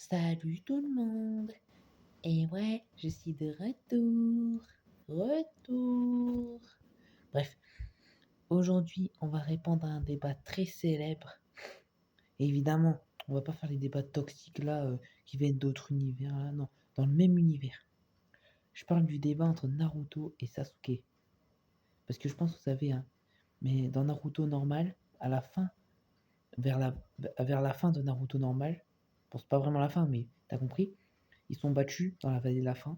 Salut tout le monde. Et ouais, je suis de retour. Retour. Bref, aujourd'hui, on va répondre à un débat très célèbre. Et évidemment, on va pas faire les débats toxiques là qui viennent d'autres univers là, non, dans le même univers. Je parle du débat entre Naruto et Sasuke. Parce que je pense que vous savez, hein, mais dans Naruto normal, à la fin, vers la fin de Naruto normal, bon, c'est pas vraiment la fin, mais t'as compris, ils sont battus dans la vallée de la fin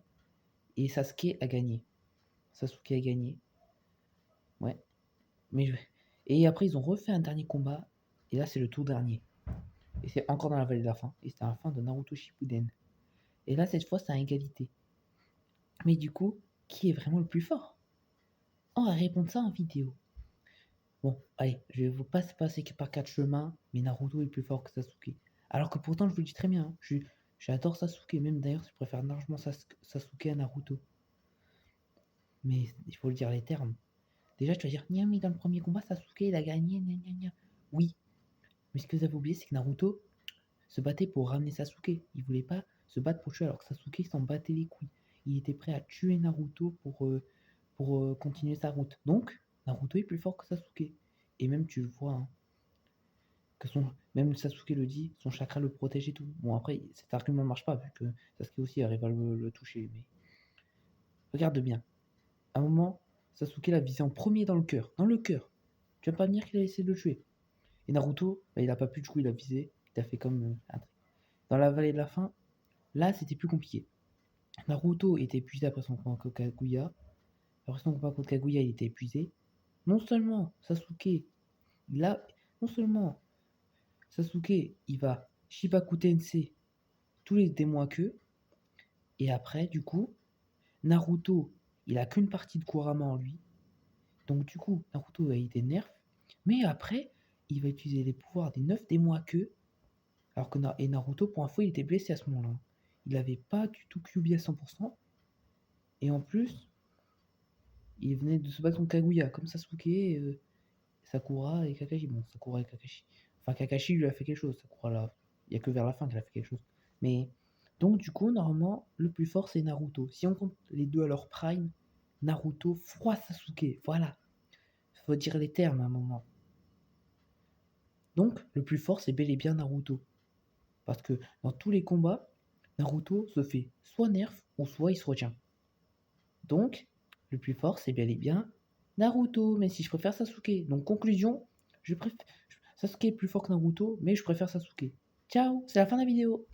et Sasuke a gagné. Sasuke a gagné, ouais. Et après, ils ont refait un dernier combat, et là, c'est le tout dernier. Et c'est encore dans la vallée de la fin, et c'est à la fin de Naruto Shippuden. Et là, cette fois, c'est à égalité. Mais du coup, qui est vraiment le plus fort? On va répondre ça en vidéo. Bon, allez, je vais vous passer par quatre chemins, mais Naruto est plus fort que Sasuke. Alors que pourtant, je vous le dis très bien, hein, j'adore Sasuke, même d'ailleurs, je préfère largement Sasuke à Naruto. Mais il faut le dire les termes. Déjà, tu vas dire, nia, mais dans le premier combat, Sasuke, il a gagné, gna gna gna. Oui, mais ce que vous avez oublié, c'est que Naruto se battait pour ramener Sasuke. Il voulait pas se battre pour tuer, alors que Sasuke s'en battait les couilles. Il était prêt à tuer Naruto pour continuer sa route. Donc, Naruto est plus fort que Sasuke. Et même, tu le vois, hein, même Sasuke le dit, son chakra le protège et tout. Bon, après, cet argument ne marche pas, vu que Sasuke aussi arrive à le toucher. Mais regarde bien. À un moment, Sasuke l'a visé en premier dans le cœur. Dans le cœur. Tu vas pas me dire qu'il a essayé de le tuer. Et Naruto, bah, il a pas pu, du coup, il a visé. Il a fait comme un truc. Dans la vallée de la fin, là, c'était plus compliqué. Naruto était épuisé après son combat contre Kaguya. Après son combat contre Kaguya, il était épuisé. Non seulement Sasuke, il a. Non seulement Sasuke, il va Shibaku Tensei tous les démons à queue. Et après, du coup, Naruto, il a qu'une partie de Kurama en lui. Donc, du coup, Naruto a été nerf. Mais après, il va utiliser les pouvoirs des 9 démons à queue. Alors que Naruto, pour info, il était blessé à ce moment-là. Il n'avait pas du tout Kyuubi à 100%. Et en plus, il venait de se battre contre Kaguya, comme Sasuke, Sakura et Kakashi. Bon, Sakura et Kakashi. Enfin, Kakashi lui a fait quelque chose. Sakura, là, il n'y a que vers la fin qu'il a fait quelque chose. Mais, donc, du coup, normalement, le plus fort, c'est Naruto. Si on compte les deux à leur prime, Naruto froid Sasuke. Voilà. Faut dire les termes à un moment. Donc, le plus fort, c'est bel et bien Naruto. Parce que dans tous les combats, Naruto se fait soit nerf ou soit il se retient. Donc, le plus fort, c'est bel et bien Naruto, mais si je préfère Sasuke. Donc, conclusion, Sasuke est plus fort que Naruto, mais je préfère Sasuke. Ciao, c'est la fin de la vidéo.